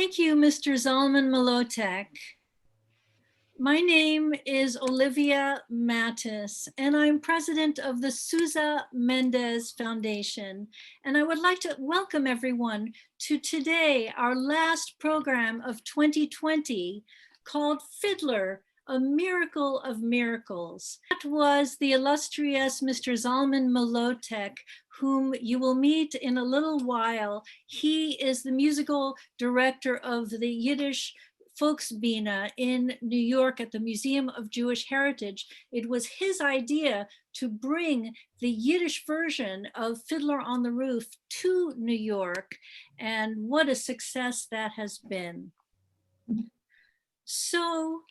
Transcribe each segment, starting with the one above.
Thank you, Mr. ZALMEN MLOTEK. My name is Olivia Mattis, and I'm president of the Sousa Mendes Foundation. And I would like to welcome everyone to today, our last program of 2020, called Fiddler, a Miracle of Miracles. That was the illustrious Mr. ZALMEN MLOTEK, whom you will meet in a little while. He is the musical director of the Yiddish Volksbühne in New York at the Museum of Jewish Heritage. It was his idea to bring the Yiddish version of Fiddler on the Roof to New York, and what a success that has been. So,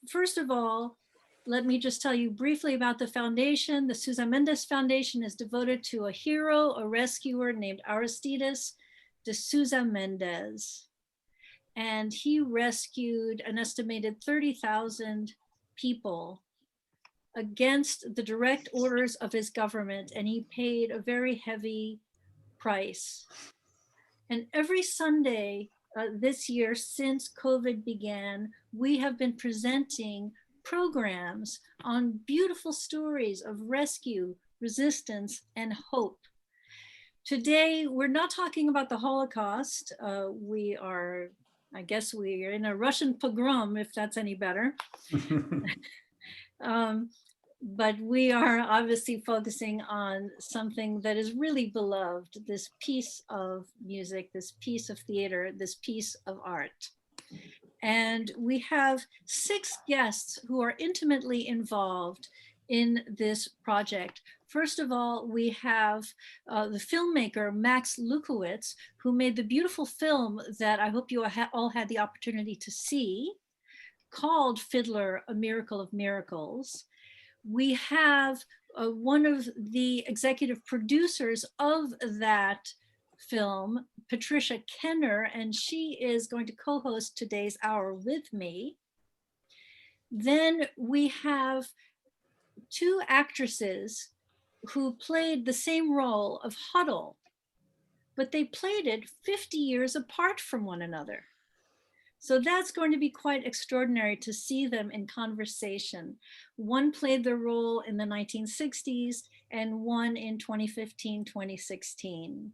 first of all, let me just tell you briefly about the foundation. The Sousa Mendes Foundation is devoted to a hero, a rescuer named Aristides de Sousa Mendes. And he rescued an estimated 30,000 people against the direct orders of his government, and he paid a very heavy price. And every Sunday this year, since COVID began, we have been presenting programs on beautiful stories of rescue, resistance, and hope. Today, we're not talking about the Holocaust. I guess we are in a Russian pogrom, if that's any better. But we are obviously focusing on something that is really beloved, this piece of music, this piece of theater, this piece of art. And we have 6 guests who are intimately involved in this project. First of all, we have the filmmaker, Max Lewkowicz, who made the beautiful film that I hope you all had the opportunity to see, called Fiddler, a Miracle of Miracles. We have one of the executive producers of that film, Patricia Kenner, and she is going to co-host today's hour with me. Then we have 2 actresses who played the same role of Hodel, but they played it 50 years apart from one another. So that's going to be quite extraordinary to see them in conversation. One played the role in the 1960s and one in 2015, 2016.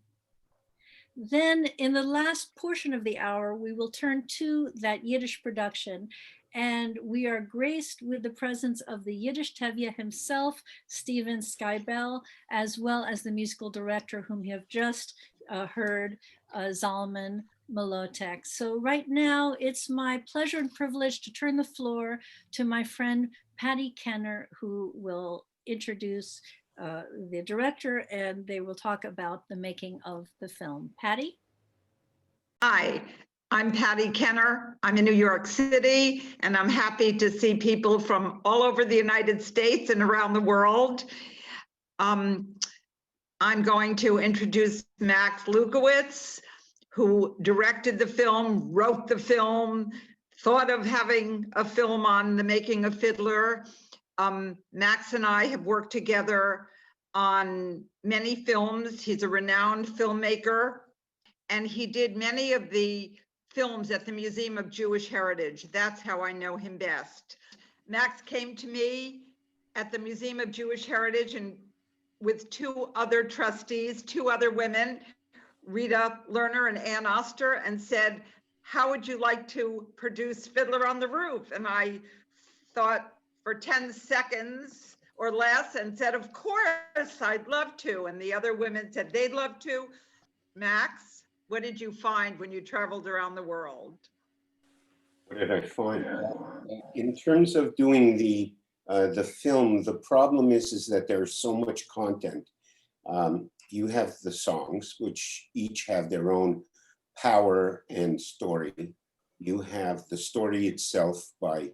Then in the last portion of the hour, we will turn to that Yiddish production, and we are graced with the presence of the Yiddish Tevye himself, Stephen SKYBELL, as well as the musical director whom you have just heard, ZALMEN MLOTEK. So right now, it's my pleasure and privilege to turn the floor to my friend Patty Kenner, who will introduce the director, and they will talk about the making of the film. Patty? Hi, I'm Patty Kenner. I'm in New York City, and I'm happy to see people from all over the United States and around the world. I'm going to introduce Max Lewkowicz, who directed the film, wrote the film, thought of having a film on the making of Fiddler. Max and I have worked together on many films. He's a renowned filmmaker, and he did many of the films at the Museum of Jewish Heritage. That's how I know him best. Max came to me at the Museum of Jewish Heritage and with 2 other trustees, 2 other women, Rita Lerner and Ann Oster, and said, how would you like to produce Fiddler on the Roof? And I thought for 10 seconds or less and said, of course, I'd love to. And the other women said they'd love to. Max, what did you find when you traveled around the world? What did I find? In terms of doing the film, the problem is that there's so much content. You have the songs, which each have their own power and story. You have the story itself by,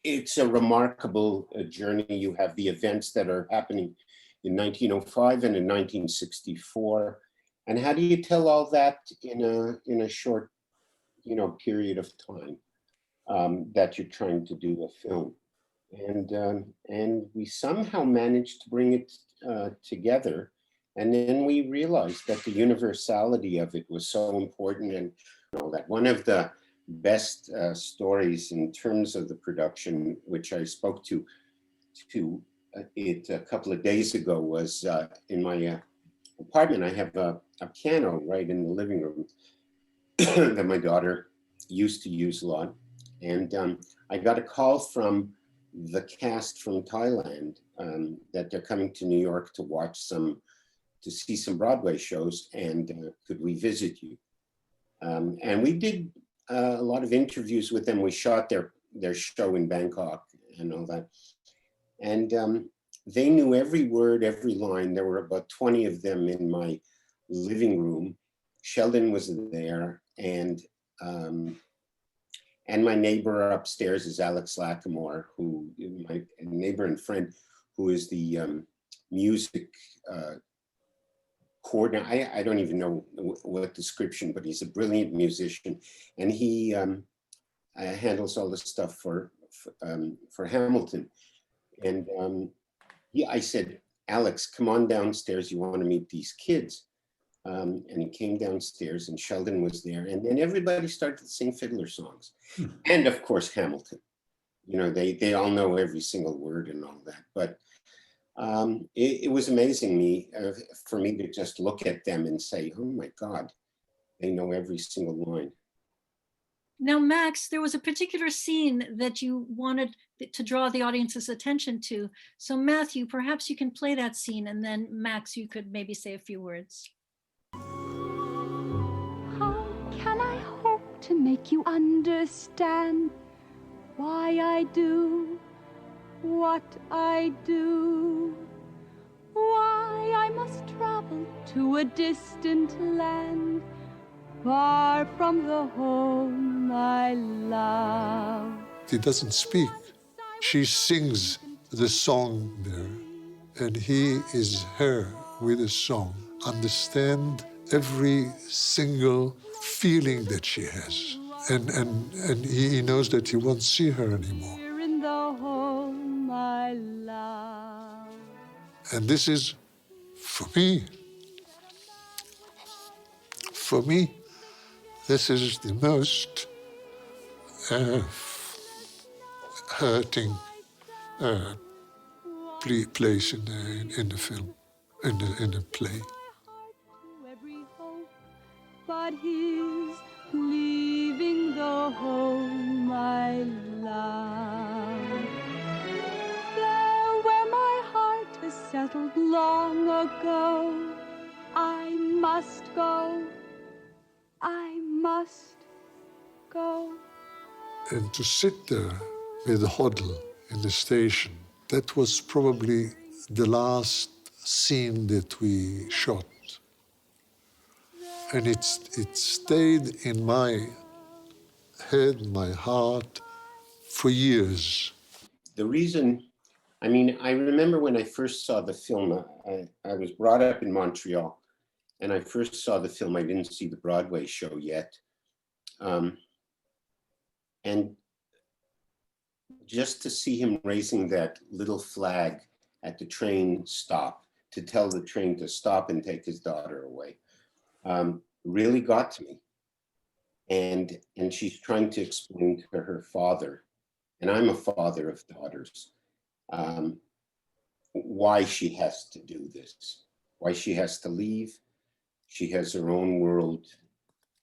it's a remarkable journey. You have the events that are happening in 1905 and in 1964. And how do you tell all that in a short, period of time that you're trying to do a film? And we somehow managed to bring it together And then we realized that the universality of it was so important, and all that. One of the best stories in terms of the production, which I spoke to it a couple of days ago, was in my apartment. I have a piano right in the living room that my daughter used to use a lot. And I got a call from the cast from Thailand that they're coming to New York to see some Broadway shows, and could we visit you? And we did a lot of interviews with them. We shot their show in Bangkok and all that. And they knew every word, every line. There were about 20 of them in my living room. Sheldon was there, and my neighbor upstairs is Alex Lacamoire, who my neighbor and friend, who is the music coordinator. I don't even know what description, but he's a brilliant musician, and he handles all the stuff for Hamilton. And I said, Alex, come on downstairs. You want to meet these kids? And he came downstairs, and Sheldon was there, and then everybody started to sing Fiddler songs, and of course Hamilton. You know, they all know every single word and all that. But it was amazing for me to just look at them and say, oh my God, they know every single line. Now, Max, there was a particular scene that you wanted to draw the audience's attention to. So Matthew, perhaps you can play that scene, and then Max, you could maybe say a few words. How can I hope to make you understand why I do what I do? Why I must travel to a distant land, far from the home I love. He doesn't speak. She sings the song there, and he is her with a song. Understand every single feeling that she has. And he knows that he won't see her anymore. Here in the home I love. And this is, for me, this is the most hurting place in the film, in the play. Every hope, but he's leaving the home I love. There where my heart has settled long ago, I must go. I must go. And to sit there with Hodel in the station, that was probably the last scene that we shot. And it stayed in my head, my heart, for years. The reason, I mean, I remember when I first saw the film, I was brought up in Montreal, and I first saw the film. I didn't see the Broadway show yet. And just to see him raising that little flag at the train stop to tell the train to stop and take his daughter away really got to me. And she's trying to explain to her father, and I'm a father of daughters, why she has to do this, why she has to leave. She has her own world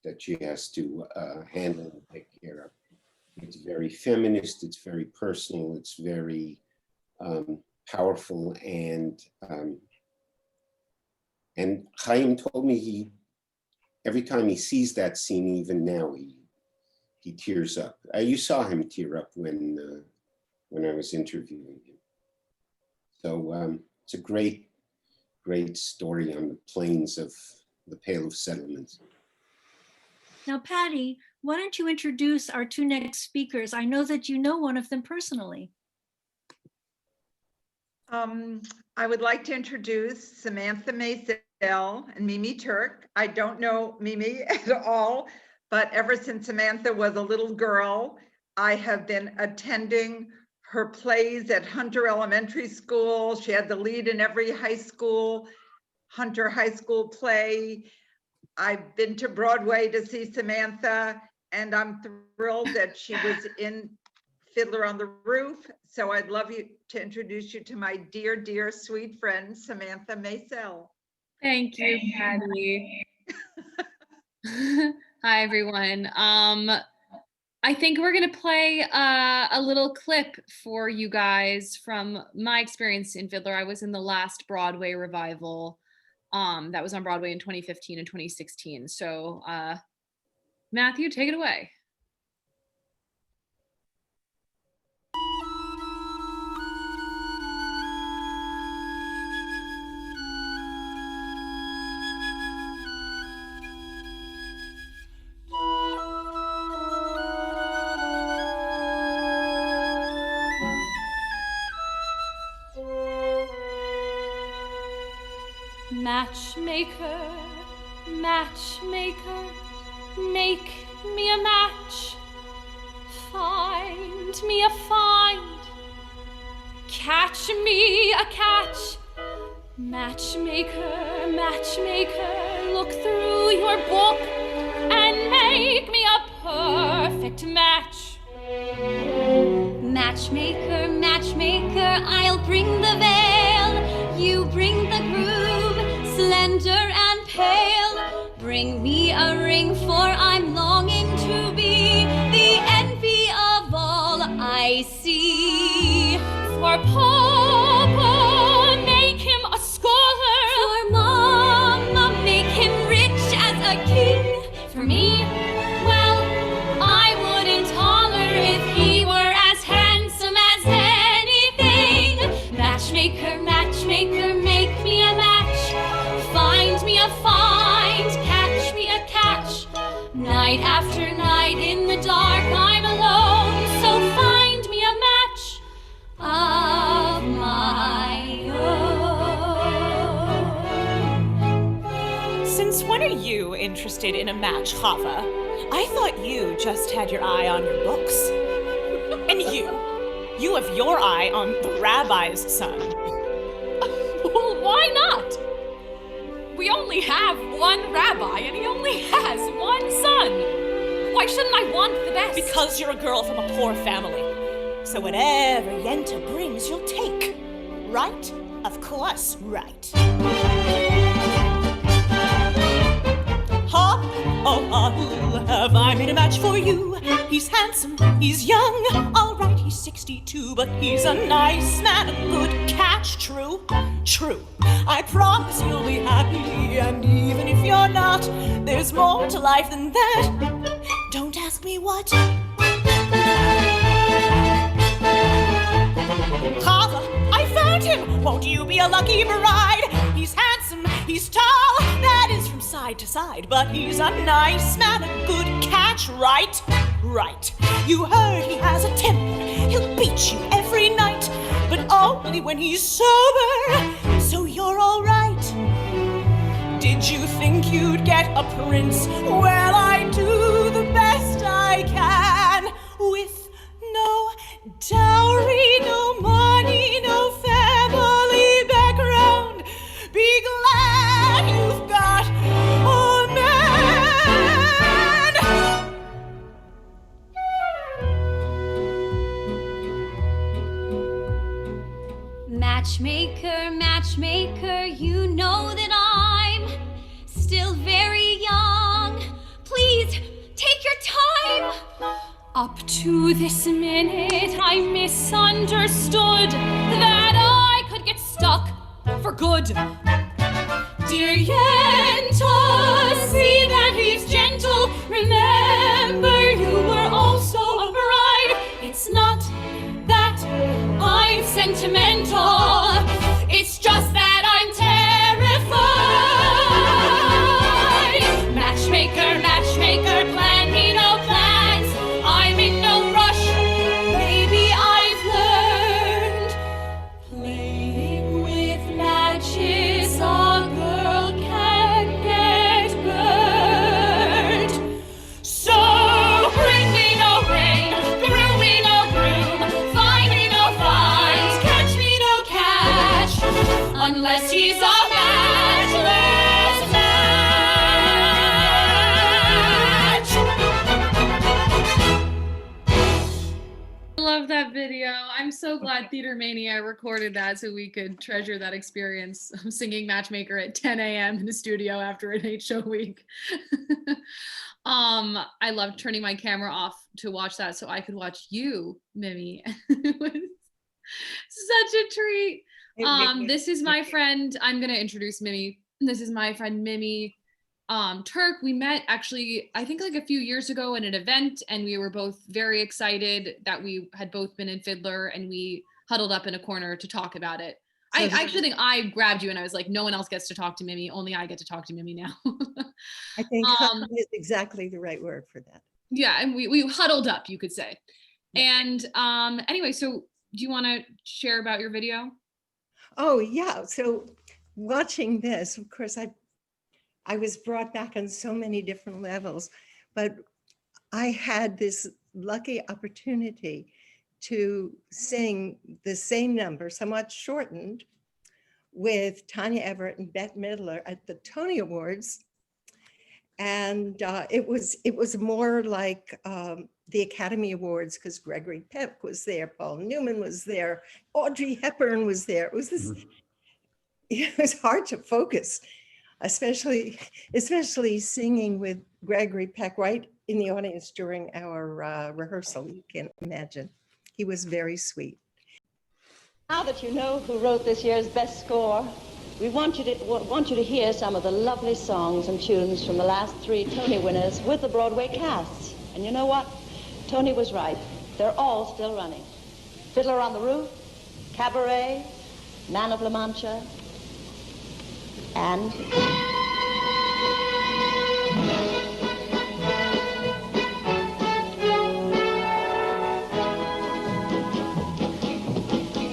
that she has to handle and take care of. It's very feminist, it's very personal, it's very powerful. And Chaim told me every time he sees that scene, even now, he tears up. You saw him tear up when I was interviewing him. So it's a great story on the plains of the Pale of Settlements. Now, Patty, why don't you introduce our two next speakers? I know that you know one of them personally. I would like to introduce Samantha Massell and Mimi Turque. I don't know Mimi at all, but ever since Samantha was a little girl, I have been attending her plays at Hunter Elementary School. She had the lead in every high school Hunter High School play. I've been to Broadway to see Samantha, and I'm thrilled that she was in Fiddler on the Roof. So I'd love you to introduce you to my dear, dear, sweet friend, Samantha Massell. Thank you, Patty. Hi, everyone. I think we're gonna play a little clip for you guys from my experience in Fiddler. I was in the last Broadway revival that was on Broadway in 2015 and 2016. So Matthew, take it away. Matchmaker, matchmaker, make me a match. Find me a find. Catch me a catch. Matchmaker, matchmaker, look through your book and make me a perfect match. Matchmaker, matchmaker, I'll bring the veil. You bring the groom, slender and pale. Bring me a ring, for I'm longing to be the envy of all I see. For Papa, make him a scholar. For Mama, make him rich as a king. For me, well, I wouldn't holler if he were as handsome as anything. Matchmaker, matchmaker, make me a match. Find me a find, catch me a catch. Night after night in the dark I'm alone, so find me a match of my own. Since when are you interested in a match, Chava? I thought you just had your eye on your books. And you have your eye on the rabbi's son. Well, why not? We only have one rabbi and he only has one son. Why shouldn't I want the best? Because you're a girl from a poor family. So whatever Yenta brings, you'll take. Right? Of course, right. Ha! Oh, have I made a match for you? He's handsome, he's young. All right, he's 62, but he's a nice man, a good catch. True? True. I promise you'll be happy, and even if you're not, there's more to life than that. Don't ask me what. Chava, I found him! Won't you be a lucky bride? He's handsome, he's tall, that is from side to side, but he's a nice man, a good catch, right? Right. You heard he has a temper, he'll beat you every night, but only when he's sober, so you're all right. Did you think you'd get a prince? Well, I do the best I can, with no dowry, no money, no family background. Be glad you've got a man. Matchmaker, matchmaker, you know that I'm still very young. Please take your time. Up to this minute, I misunderstood that I could get stuck for good. Dear Yenta, see that he's gentle. Remember, you were also a bride. It's not that I'm sentimental, it's just that I'm terrified. Matchmaker, matchmaker, plan me no plans. I'm in no rush. Maybe I've learned playing with matches. A girl can get burned. So bring me no ring, groom me no groom, find me no find, catch me no catch, unless he's a bachelor. so glad Theater Mania recorded that so we could treasure that experience of singing Matchmaker at 10 a.m. in the studio after an 8-show week. I loved turning my camera off to watch that so I could watch you, Mimi. It was such a treat. This is my friend. I'm gonna introduce Mimi. This is my friend Mimi Turque. We met actually, I think like a few years ago at an event, and we were both very excited that we had both been in Fiddler, and we huddled up in a corner to talk about it. I actually think I grabbed you and I was like, no one else gets to talk to Mimi, only I get to talk to Mimi now. I think huddle is exactly the right word for that. Yeah, and we huddled up, you could say. Yeah. And anyway, so do you want to share about your video? Oh yeah, so watching this, of course, I was brought back on so many different levels, but I had this lucky opportunity to sing the same number, somewhat shortened, with Tanya Everett and Bette Midler at the Tony Awards. And it was more like the Academy Awards, because Gregory Peck was there, Paul Newman was there, Audrey Hepburn was there. It was this, it was hard to focus, especially singing with Gregory Peck right in the audience during our rehearsal. You can imagine. He was very sweet. Now that you know who wrote this year's best score, we want you to hear some of the lovely songs and tunes from the last 3 Tony winners with the Broadway cast. And you know what? Tony was right. They're all still running. Fiddler on the Roof, Cabaret, Man of La Mancha, and...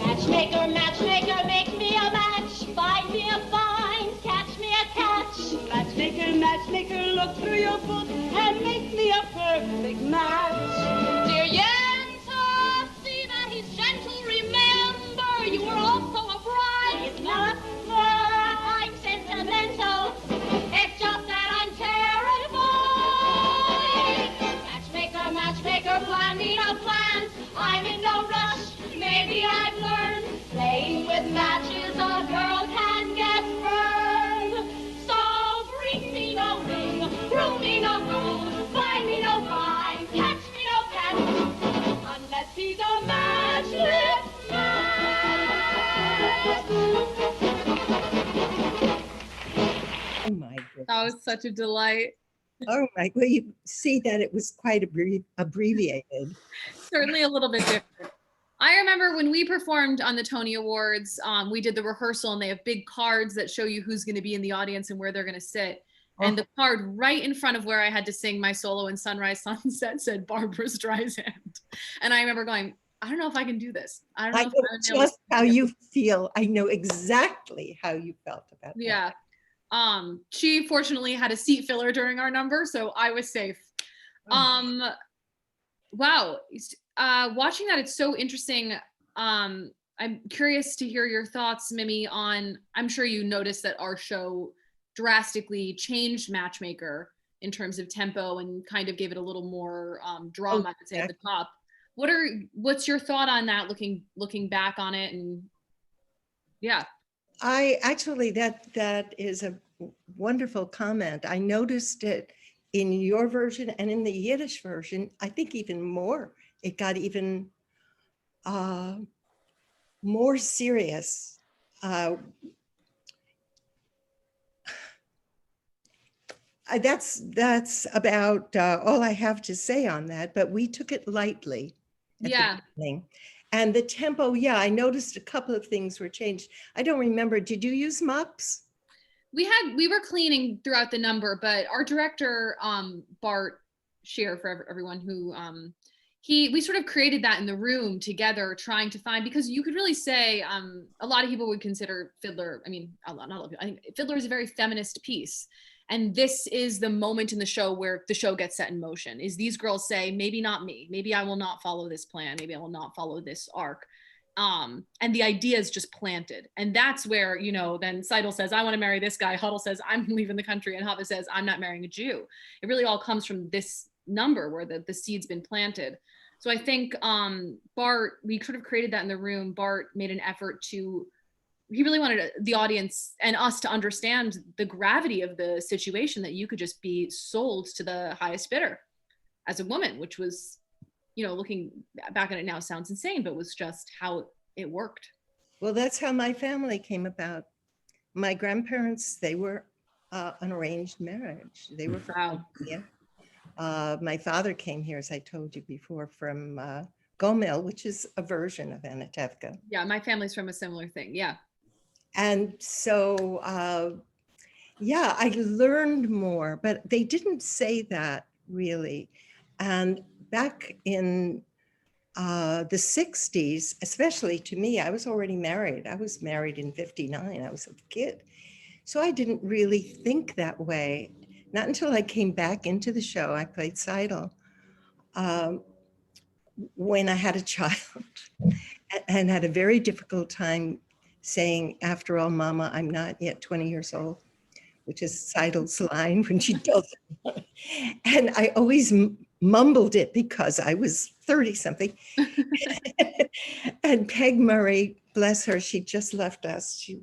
Matchmaker, matchmaker, make me a match. Find me a find, catch me a catch. Matchmaker, matchmaker, look through your book and make me a perfect match. Dear Yenta, see that he's gentle, remember, you were also a bride. He's not I'm sentimental, it's just that I'm terrified. Matchmaker, matchmaker, plan me no plans. I'm in no rush, maybe I've learned. Playing with matches, a girl can get burned. So bring me no ring, brew me no gold, find me no find, catch me no catch, unless he's a matchless match. Oh my goodness. That was such a delight. Oh my, well, you see that it was quite abbreviated. Certainly a little bit different. I remember when we performed on the Tony Awards, we did the rehearsal and they have big cards that show you who's going to be in the audience and where they're going to sit. And the card right in front of where I had to sing my solo in Sunrise Sunset said Barbra Streisand. And I remember going, I don't know if I can do this. I don't know if I just how you feel. I know exactly how you felt about that. Yeah. She fortunately had a seat filler during our number, so I was safe. Wow. Watching that, it's so interesting. I'm curious to hear your thoughts, Mimi, on, I'm sure you noticed that our show drastically changed Matchmaker in terms of tempo and kind of gave it a little more drama, I would say, at the top. What's your thought on that, looking back on it? And yeah. I actually, that is a wonderful comment. I noticed it in your version and in the Yiddish version, I think even more. It got even more serious. That's about all I have to say on that, but we took it lightly at the beginning. And the tempo, yeah, I noticed a couple of things were changed. I don't remember, did you use mops? We were cleaning throughout the number, but our director, Bart Scheer, for everyone who, we sort of created that in the room together, trying to find, because you could really say, a lot of people would consider Fiddler, I mean, not a lot of people, I think Fiddler is a very feminist piece. And this is the moment in the show where the show gets set in motion, is these girls say, maybe not me, maybe I will not follow this plan, maybe I will not follow this arc. And the idea is just planted. And that's where, then Seidel says, I want to marry this guy. Hodel says, I'm leaving the country. And Hava says, I'm not marrying a Jew. It really all comes from this number where the seed's been planted. So I think Bart, we sort of created that in the room. Bart made an effort to, he really wanted the audience and us to understand the gravity of the situation, that you could just be sold to the highest bidder as a woman, which was, you know, looking back at it now sounds insane, but was just how it worked. Well, that's how my family came about. My grandparents, they were an arranged marriage. They were from India. My father came here, as I told you before, from Gomel, which is a version of Anatevka. Yeah, my family's from a similar thing. Yeah. And so, yeah, I learned more, but they didn't say that really. And back in the 60s, especially to me, I was already married. I was married in 59. I was a kid. So I didn't really think that way. Not until I came back into the show, I played Seidel, when I had a child and had a very difficult time saying, after all, Mama, I'm not yet 20 years old, which is Seidel's line when she does it. And I always mumbled it because I was 30 something. And Peg Murray, bless her, she just left us. She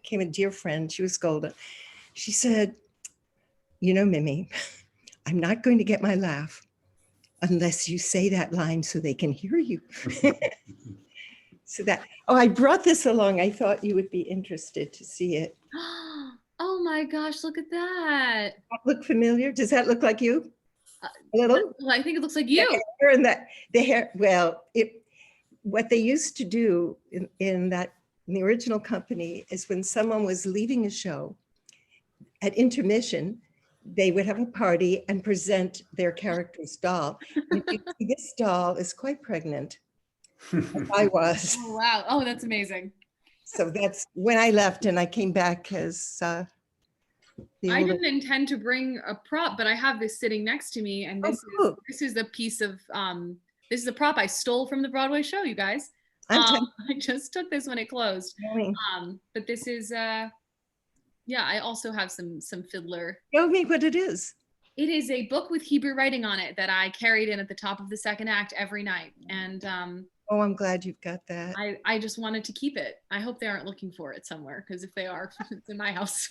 became a dear friend. She was golden. She said, you know, Mimi, I'm not going to get my laugh unless you say that line so they can hear you. So that, oh, I brought this along. I thought you would be interested to see it. Oh my gosh, look at that. Does that look familiar? Does that look like you? A little? I think it looks like you. The hair and the hair, well, what they used to do in the original company is when someone was leaving a show, at intermission, they would have a party and present their character's doll. And if you see, this doll is quite pregnant. I was. Oh, wow. Oh, that's amazing. So that's when I left and I came back as I didn't intend to bring a prop, but I have this sitting next to me, and this is a piece of this is a prop I stole from the Broadway show, you guys. I just took this when it closed. But this is yeah, I also have some Fiddler. Show me what it is. It is a book with Hebrew writing on it that I carried in at the top of the second act every night. And oh, I'm glad you've got that. I just wanted to keep it. I hope they aren't looking for it somewhere, because if they are, it's in my house.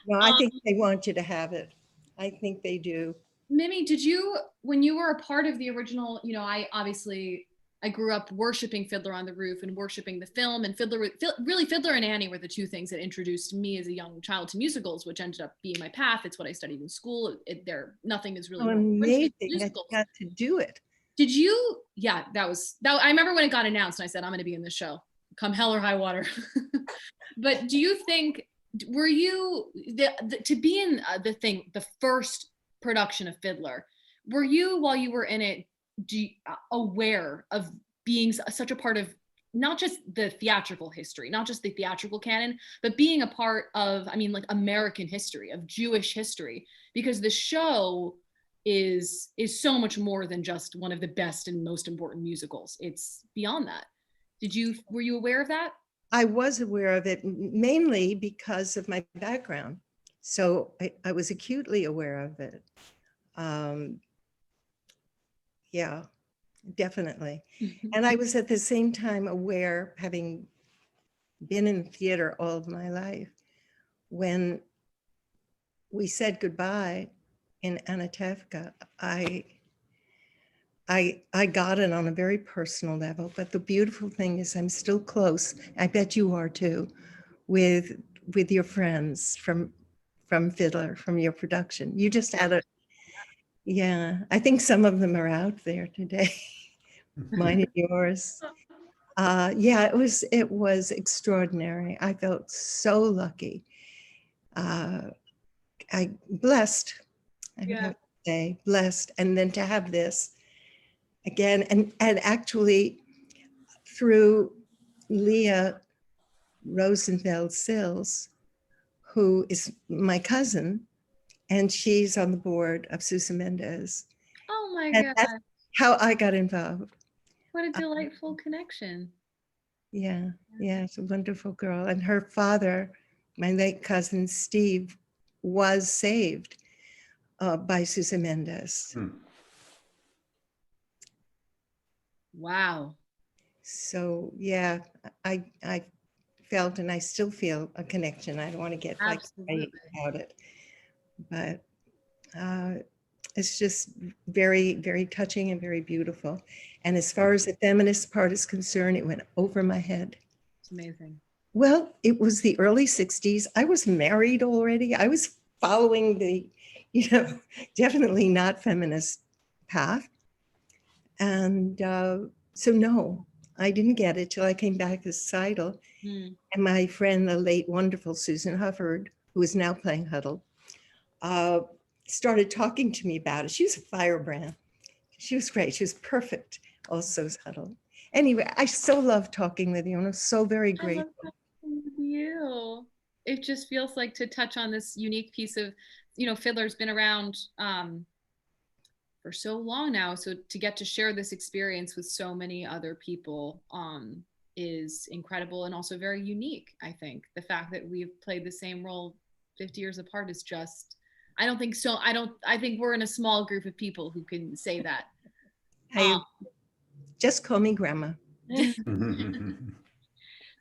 No, I think they want you to have it. I think they do. Mimi, did you, when you were a part of the original, you know, I grew up worshiping Fiddler on the Roof and worshiping the film, and Fiddler and Annie were the two things that introduced me as a young child to musicals, which ended up being my path. It's what I studied in school. Nothing is really amazing that you got to do it. Did you? Yeah, that I remember when it got announced and I said, I'm going to be in this show, come hell or high water. But do you think, were you, to be in the first production of Fiddler, were you, while you were in it, aware of being such a part of not just the theatrical history, not just the theatrical canon, but being a part of, I mean, like American history, of Jewish history, because the show is so much more than just one of the best and most important musicals. It's beyond that. Were you aware of that? I was aware of it mainly because of my background. So I was acutely aware of it. Yeah, definitely. And I was at the same time aware, having been in theater all of my life, when we said goodbye in Anatevka, I got it on a very personal level, but the beautiful thing is I'm still close, I bet you are too, with your friends from Fiddler, from your production. You just had a, yeah, I think some of them are out there today, mine and yours. Yeah, it was extraordinary. I felt so lucky. I blessed, I would have to say, blessed. And then to have this again, and actually through Leah Rosenfeld-Sills, who is my cousin, and she's on the board of Susan Mendez. Oh my God. That's how I got involved. What a delightful connection. Yeah, it's a wonderful girl. And her father, my late cousin Steve, was saved by Susan Mendez. Wow. So yeah, I felt and I still feel a connection. I don't want to get like Absolutely. about it, but it's just very, very touching and very beautiful. And as far as the feminist part is concerned, it went over my head. It's amazing. Well, it was the early 60s. I was married already. I was following the, definitely not feminist path. And so no, I didn't get it till I came back as Seidel. And my friend, the late wonderful Susan Hufford, who is now playing Hodel, started talking to me about it. She was a firebrand. She was great. She was perfect also as Hodel. Anyway, I so love talking with you, and I'm so very grateful. I love talking with you. It just feels like to touch on this unique piece of, Fiddler's been around for so long now. So to get to share this experience with so many other people is incredible and also very unique, I think. The fact that we've played the same role 50 years apart is just, I don't think so. I think we're in a small group of people who can say that. Just call me Grandma.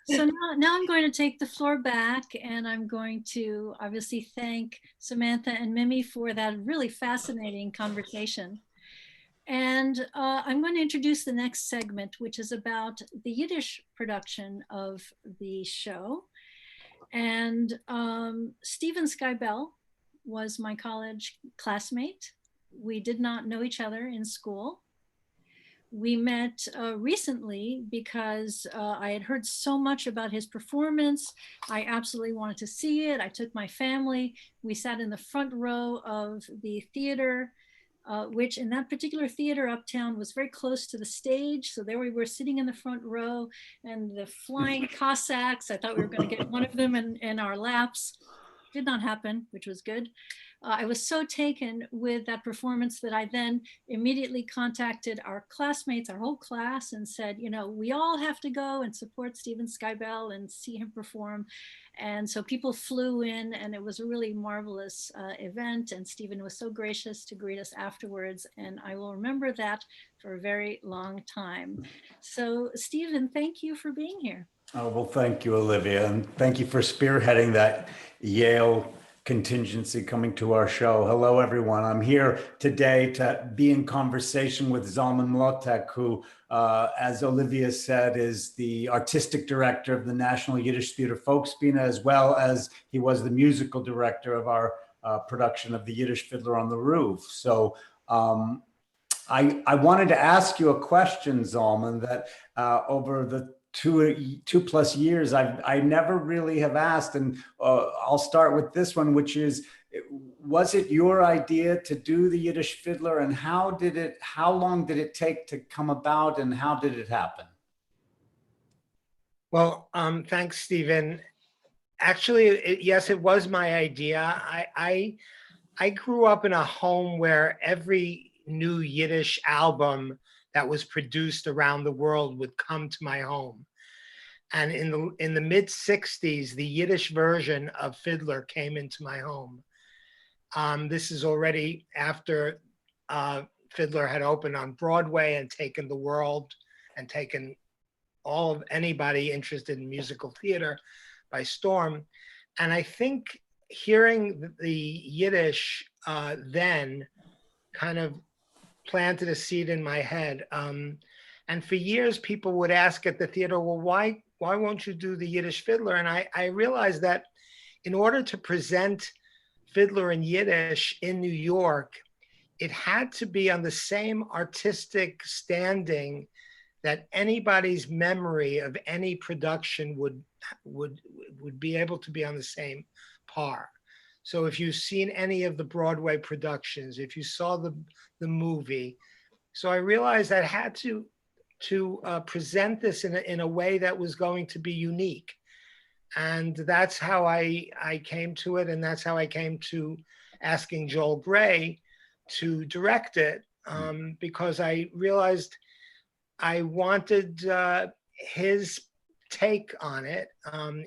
So now I'm going to take the floor back, and I'm going to obviously thank Samantha and Mimi for that really fascinating conversation. And I'm going to introduce the next segment, which is about the Yiddish production of the show. And Stephen SKYBELL was my college classmate. We did not know each other in school. We met recently because I had heard so much about his performance. I absolutely wanted to see it. I took my family. We sat in the front row of the theater, which in that particular theater uptown was very close to the stage. So there we were sitting in the front row, and the flying Cossacks, I thought we were going to get one of them in our laps. Did not happen, which was good. I was so taken with that performance that I then immediately contacted our classmates, our whole class, and said, we all have to go and support Stephen SKYBELL and see him perform. And so people flew in, and it was a really marvelous event. And Stephen was so gracious to greet us afterwards. And I will remember that for a very long time. So Stephen, thank you for being here. Oh, well, thank you, Olivia. And thank you for spearheading that Yale contingency coming to our show. Hello, everyone. I'm here today to be in conversation with ZALMEN MLOTEK, who, as Olivia said, is the artistic director of the National Yiddish Theater Folkspiele, as well as he was the musical director of our production of the Yiddish Fiddler on the Roof. So I wanted to ask you a question, ZALMEN, that over the two plus years I never really have asked, and I'll start with this one, which is, was it your idea to do the Yiddish Fiddler, and how long did it take to come about, and how did it happen? Well, thanks, Stephen. Actually, yes, it was my idea. I grew up in a home where every new Yiddish album that was produced around the world would come to my home. And in the mid 60s, the Yiddish version of Fiddler came into my home. This is already after Fiddler had opened on Broadway and taken the world and taken all of anybody interested in musical theater by storm. And I think hearing the Yiddish then kind of planted a seed in my head. And for years, people would ask at the theater, well, why won't you do the Yiddish Fiddler? And I realized that in order to present Fiddler in Yiddish in New York, it had to be on the same artistic standing that anybody's memory of any production would be able to be on the same par. So if you've seen any of the Broadway productions, if you saw the movie, so I realized I had to present this in a way that was going to be unique. And that's how I came to it. And that's how I came to asking Joel Grey to direct it, because I realized I wanted his take on it.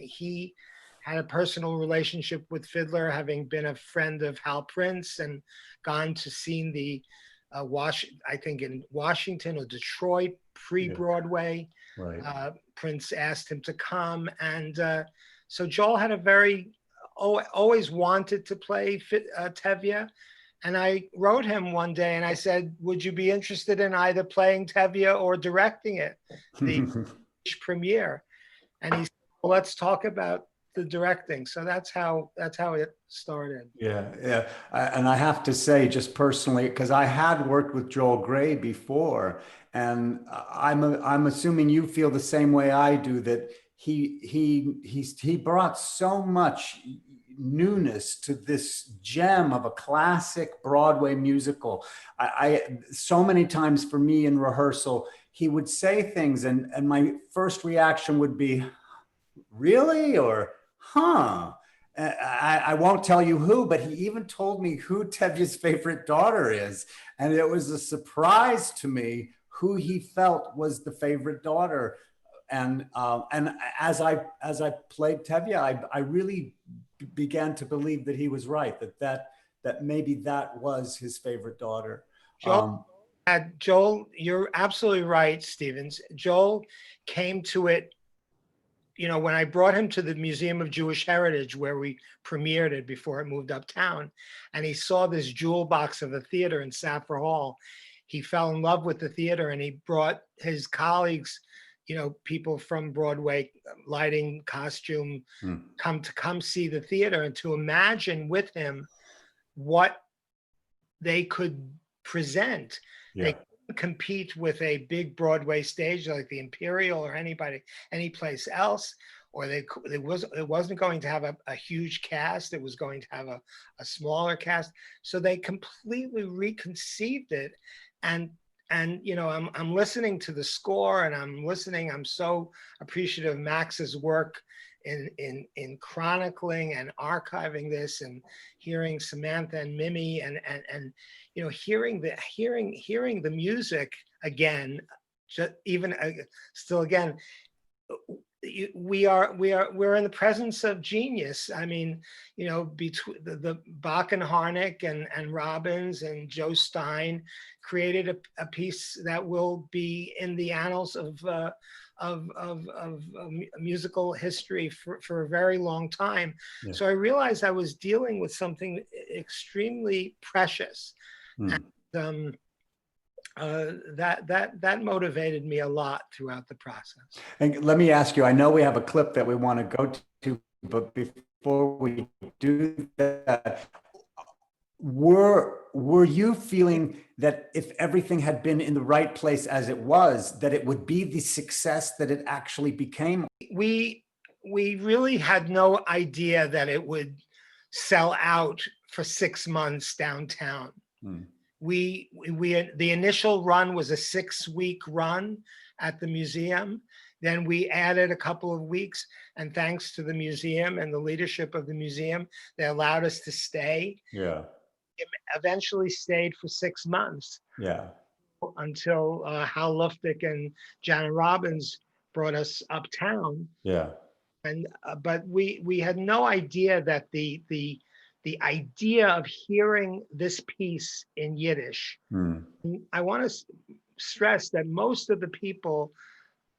He had a personal relationship with Fiddler, having been a friend of Hal Prince and gone to see I think in Washington or Detroit, pre-Broadway. Right. Prince asked him to come, and so Joel had always wanted to play Tevye, and I wrote him one day and I said, "Would you be interested in either playing Tevye or directing it, the premiere?" And he said, "Well, let's talk about the directing." So that's how it started. Yeah. And I have to say, just personally, because I had worked with Joel Grey before, and I'm assuming you feel the same way I do, that he brought so much newness to this gem of a classic Broadway musical. So many times for me in rehearsal, he would say things, and my first reaction would be, "Really?" or "Huh." I won't tell you who, but he even told me who Tevye's favorite daughter is. And it was a surprise to me who he felt was the favorite daughter. And as I played Tevye, I really began to believe that he was right, that maybe that was his favorite daughter. Joel, you're absolutely right, Stevens. Joel came to it, when I brought him to the Museum of Jewish Heritage, where we premiered it before it moved uptown, and he saw this jewel box of a theater in Saffron Hall. He fell in love with the theater, and he brought his colleagues, people from Broadway, lighting, costume, come see the theater, and to imagine with him what they could present. Yeah. They couldn't compete with a big Broadway stage like the Imperial or any place else, or it wasn't going to have a huge cast. It was going to have a smaller cast. So they completely reconceived it, and I'm listening to the score, and I'm so appreciative of Max's work in chronicling and archiving this, and hearing Samantha and Mimi, and hearing the music again, we're in the presence of genius. I mean, between the Bach and Harnick and Robbins and Joe Stein created a piece that will be in the annals of musical history for a very long time. Yeah. So I realized I was dealing with something extremely precious. And, that motivated me a lot throughout the process. And let me ask you, I know we have a clip that we want to go to, but before we do that, were you feeling that if everything had been in the right place as it was, that it would be the success that it actually became? We really had no idea that it would sell out for 6 months downtown. The initial run was a 6-week run at the museum. Then we added a couple of weeks, and thanks to the museum and the leadership of the museum, they allowed us to stay. Yeah. Eventually stayed for 6 months. Yeah. Until Hal Luftig and Janet Robbins brought us uptown. Yeah. And but we had no idea that the idea of hearing this piece in Yiddish. I want to stress that most of the people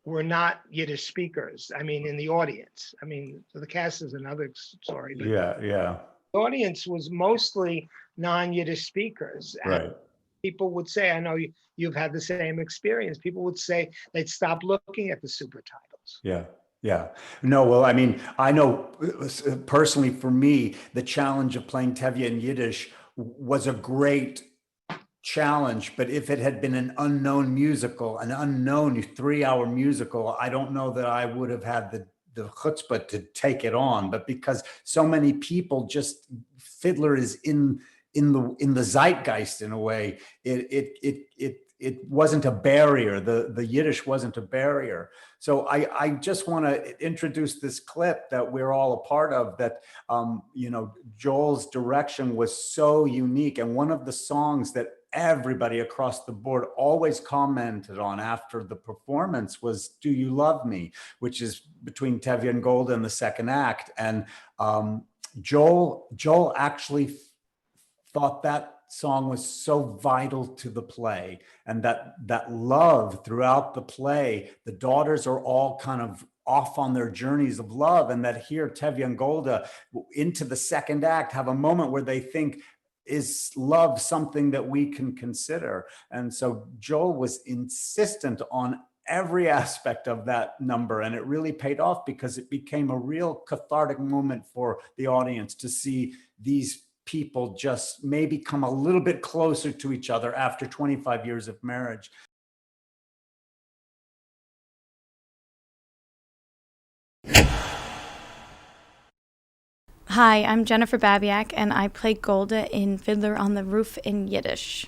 were not Yiddish speakers. I mean, in the audience. I mean, the cast is another story. But Yeah. the audience was mostly non-Yiddish speakers. Right. And people would say, I know you've had the same experience. People would say they'd stop looking at the super titles. Yeah. No, well, I mean, I know personally for me, the challenge of playing Tevye in Yiddish was a great challenge, but if it had been an unknown musical, an unknown 3-hour musical, I don't know that I would have had the chutzpah to take it on. But because so many people, just Fiddler is in the zeitgeist in a way, it wasn't a barrier. The Yiddish wasn't a barrier. So I just want to introduce this clip that we're all a part of, that Joel's direction was so unique, and one of the songs that everybody across the board always commented on after the performance was "Do You Love Me," which is between Tevye and Golda in the second act. And Joel actually thought that song was so vital to the play, and that love throughout the play, the daughters are all kind of off on their journeys of love, and that here Tevye and Golda into the second act have a moment where they think, is love something that we can consider? And so Joel was insistent on every aspect of that number, and it really paid off because it became a real cathartic moment for the audience to see these people just maybe come a little bit closer to each other after 25 years of marriage. Hi, I'm Jennifer Babiak, and I play Golda in Fiddler on the Roof in Yiddish.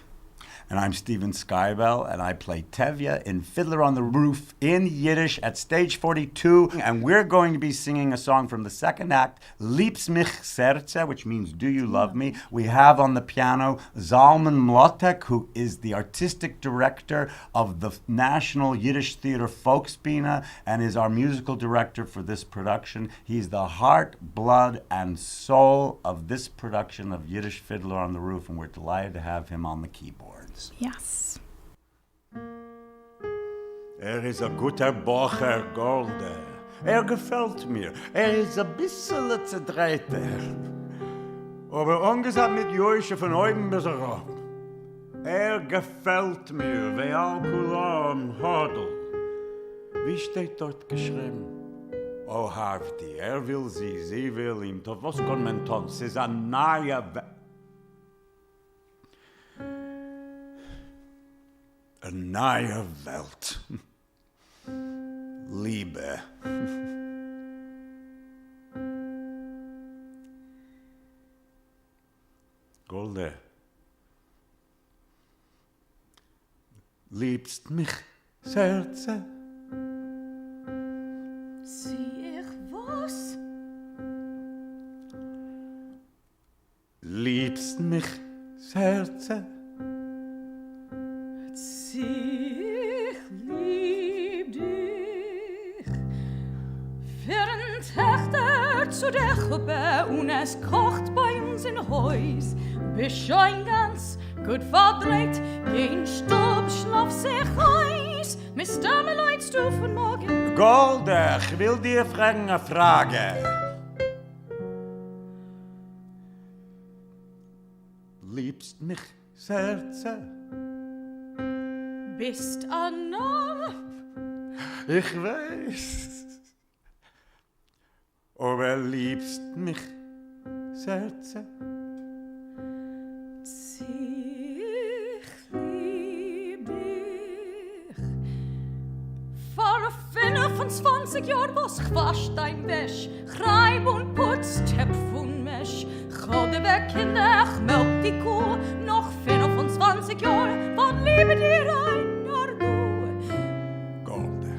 And I'm Stephen SKYBELL, and I play Tevye in Fiddler on the Roof in Yiddish at Stage 42. And we're going to be singing a song from the second act, Liebst mich Serce, which means Do You Love Me? We have on the piano ZALMEN MLOTEK, who is the artistic director of the National Yiddish Theater Volksbühne and is our musical director for this production. He's the heart, blood, and soul of this production of Yiddish Fiddler on the Roof, and we're delighted to have him on the keyboards. Yes. Is a guter Bocher, Golde. Gefällt mir. Is a bissel zerdreiter. Aber ungesagt mit Joische von oben bis herab. Gefällt mir, wie Alkulam Hodel. Wie steht dort geschrieben? Oh, Harvey, will sie will ihm. Tot was kann man tun? Es ist ein neuer Eine neue Welt. Liebe. Golde. Liebst mich, Herze? Sieh ich was? Liebst mich, Herze? Ich lieb dich. Für ein Töchter zu der Gruppe und es kocht bei uns in Haus. Bist schon ganz gut verdreht, gehen Stub, schlaf sich aus. Mr. Meleidst du von morgen? Golde, ich will dir fragen eine Frage. Liebst mich, Herze? Bist ein Narr? Ich weiß. Aber liebst mich, Herze? Ich lieb dich. Vor 25 Jahren was ich wasch dein Wäsch, Reib und Putz, Tepf und Mesch. Chode weg Kinder, ich melk die Kuh. Noch 25 Jahre, wann liebe dir einer du? Golde,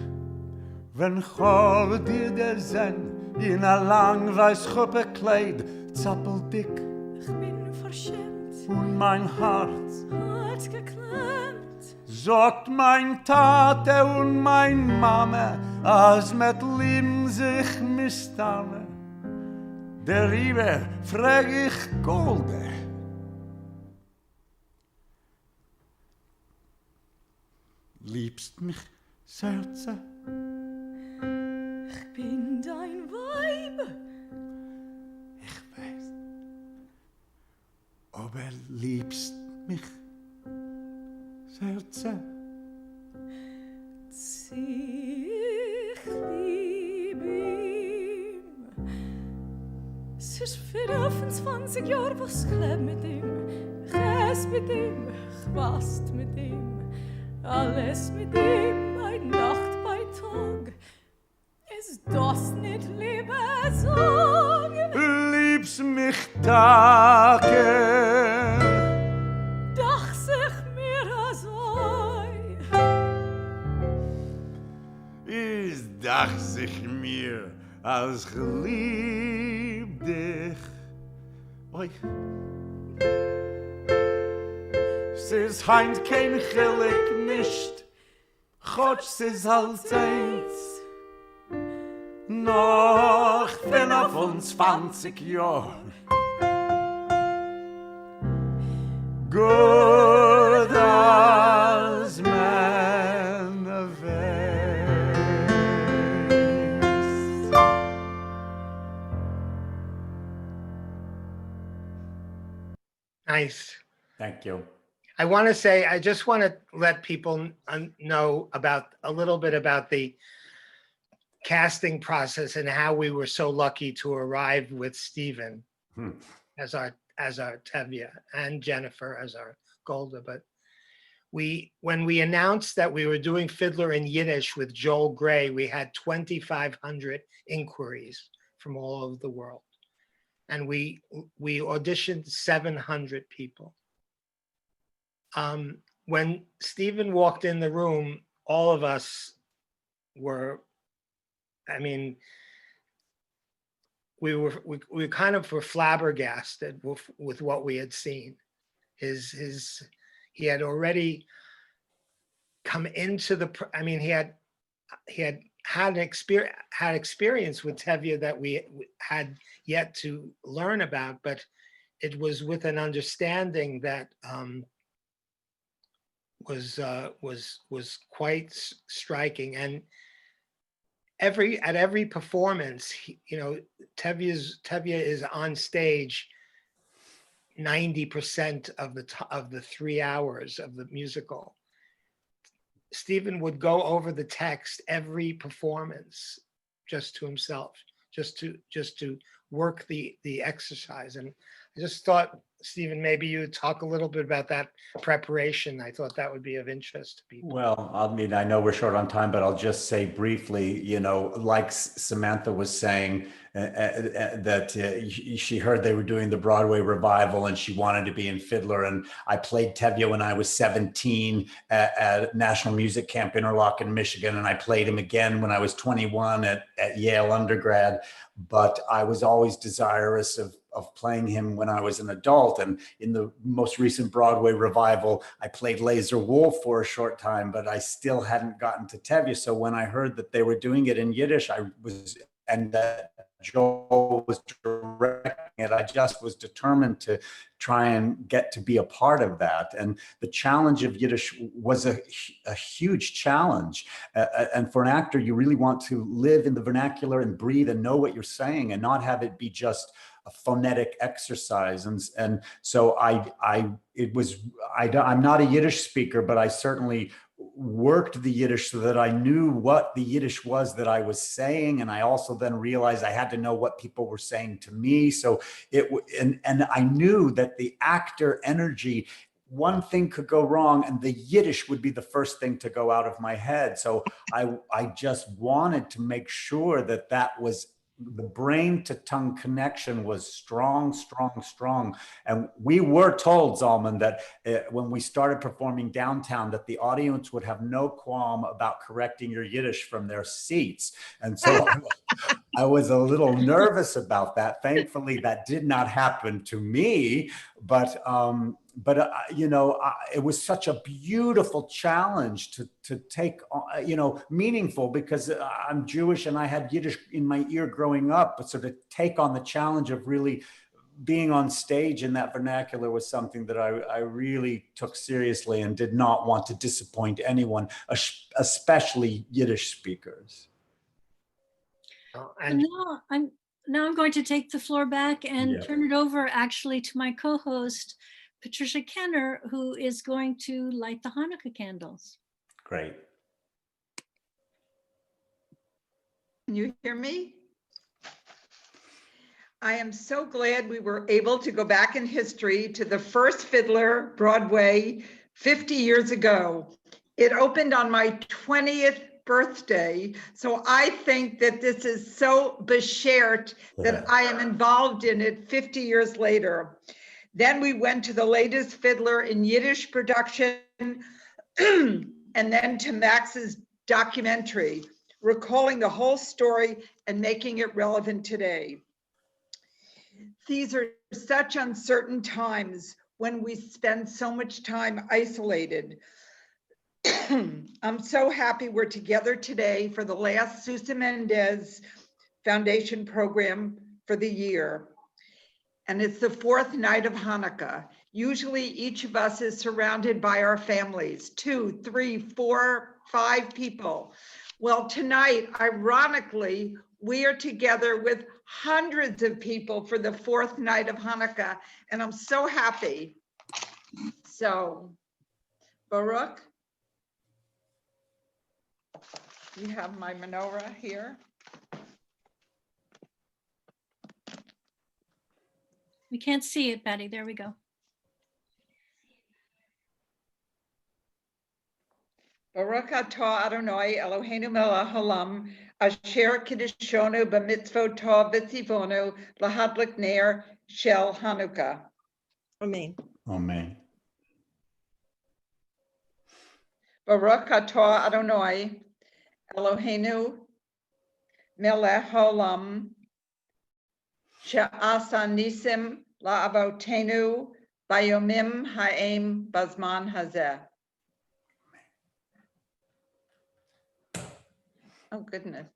wenn ich hole dir der Zen in a lang weiß Schuppe Kleid, zappeldick. Ich bin verschämt und mein Herz hat geklemmt. Sagt mein Tate und mein Mama, als mit Lieben sich misstane. Der Liebe frag ich Golde. Liebst mich, Herze? Ich bin dein Weib. Ich weiß. Aber liebst mich, Herze? Ich lieb ihm. Es ist 25 Jahre, was ich lebe mit ihm. Ich esse mit ihm, ich wast mit ihm. Alles mit ihm, bei Nacht, bei Tag. Ist das nicht Liebesang? Liebst mich, Tage? Doch sich mir so. Ist dach sich mir, als ich lieb dich. Oi. Es ist heint kein Chilik nicht, Gott es ist halt eins. Noch 25 Jahre. good as men of Nice. Thank you. I want to say, I just want to let people know about a little bit about the casting process and how we were so lucky to arrive with Stephen as our Tevye and Jennifer as our Golda. But when we announced that we were doing Fiddler in Yiddish with Joel Gray, we had 2,500 inquiries from all over the world. And we auditioned 700 people. When Stephen walked in the room, all of us were, I mean, we kind of were flabbergasted with what we had seen. He had already come into the, I mean, he had experience with Tevye that we had yet to learn about, but it was with an understanding that was quite striking. And at every performance, Tevye is on stage 90% of the 3 hours of the musical. Stephen would go over the text every performance just to himself, just to work the exercise. And I just thought, Stephen, maybe you would talk a little bit about that preparation. I thought that would be of interest to people. Well, I mean, I know we're short on time, but I'll just say briefly, like Samantha was saying, that she heard they were doing the Broadway revival and she wanted to be in Fiddler. And I played Tevye when I was 17 at National Music Camp Interlochen, Michigan. And I played him again when I was 21 at Yale undergrad. But I was always desirous of playing him when I was an adult. And in the most recent Broadway revival, I played Lazar Wolf for a short time, but I still hadn't gotten to Tevye. So when I heard that they were doing it in Yiddish, and that Joel was directing it, I just was determined to try and get to be a part of that. And the challenge of Yiddish was a huge challenge. And for an actor, you really want to live in the vernacular and breathe and know what you're saying and not have it be just a phonetic exercise. And so I'm not a Yiddish speaker, but I certainly worked the Yiddish so that I knew what the Yiddish was that I was saying. And I also then realized I had to know what people were saying to me. So and I knew that the actor energy, one thing could go wrong and the Yiddish would be the first thing to go out of my head. So I just wanted to make sure that was the brain to tongue connection was strong. And we were told, Zalmen, that when we started performing downtown, that the audience would have no qualm about correcting your Yiddish from their seats. And so I was a little nervous about that. Thankfully, that did not happen to me, but it was such a beautiful challenge to take, meaningful, because I'm Jewish and I had Yiddish in my ear growing up, but so to take on the challenge of really being on stage in that vernacular was something that I really took seriously and did not want to disappoint anyone, especially Yiddish speakers. And now I'm going to take the floor back and turn it over actually to my co-host, Patricia Kenner, who is going to light the Hanukkah candles. Great. Can you hear me? I am so glad we were able to go back in history to the first Fiddler Broadway 50 years ago. It opened on my 20th birthday. So I think that this is so beshert that I am involved in it 50 years later. Then we went to the latest Fiddler in Yiddish production and then to Max's documentary, recalling the whole story and making it relevant today. These are such uncertain times when we spend so much time isolated. I'm so happy we're together today for the last Sousa Mendez Foundation program for the year. and it's the fourth night of Hanukkah. Usually each of us is surrounded by our families, 2, 3, 4, 5 people. Well, tonight, ironically, we are together with hundreds of people for the fourth night of Hanukkah, and I'm so happy. So, Baruch, you have my menorah here. We can't see it, Patty. There we go. Baruch atah Adonai Eloheinu melech haolam asher kiddushonu b'mitzvot tov v'tzivonu lahadlik ner shel Hanukkah. Amen. Amen. Baruch atah Adonai Eloheinu melech haolam she'asa nisim la'avotenu bayomim ha'em bazman hazeh. Oh, goodness.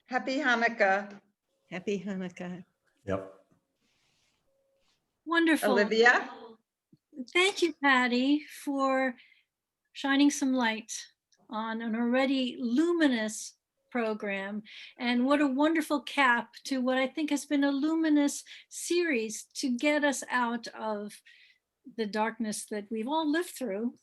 Happy Hanukkah. Happy Hanukkah. Yep. Wonderful. Olivia? Thank you, Patty, for shining some light on an already luminous program. And what a wonderful cap to what I think has been a luminous series to get us out of the darkness that we've all lived through.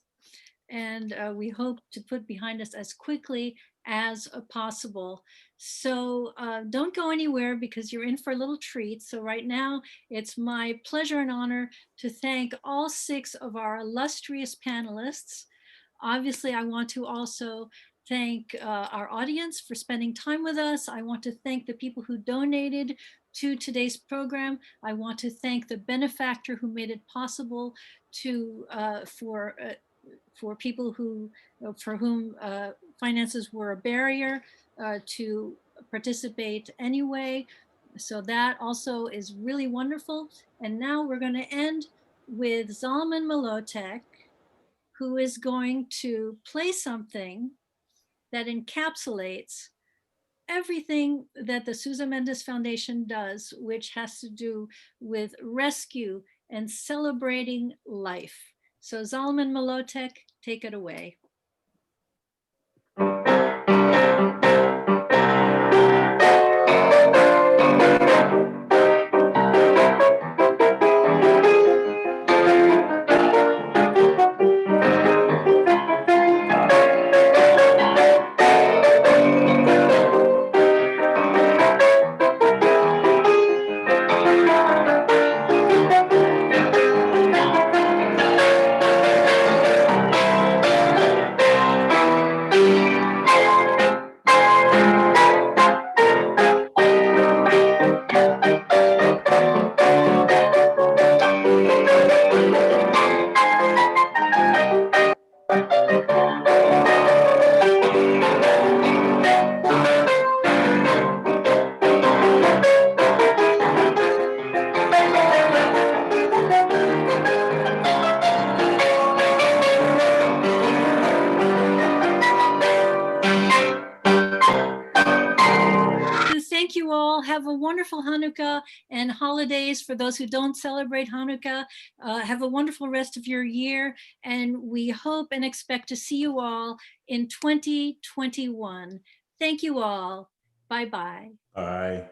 And we hope to put behind us as quickly as possible. So don't go anywhere because you're in for a little treat. So right now, it's my pleasure and honor to thank all 6 of our illustrious panelists. Obviously, I want to also thank our audience for spending time with us. I want to thank the people who donated to today's program. I want to thank the benefactor who made it possible to for people who for whom finances were a barrier to participate anyway. So that also is really wonderful. And now we're going to end with ZALMEN MLOTEK, who is going to play something that encapsulates everything that the Sousa Mendes Foundation does, which has to do with rescue and celebrating life. So ZALMEN MLOTEK, take it away. Thank you all. Have a wonderful Hanukkah and holidays for those who don't celebrate Hanukkah. Have a wonderful rest of your year. And we hope and expect to see you all in 2021. Thank you all. Bye-bye. Bye.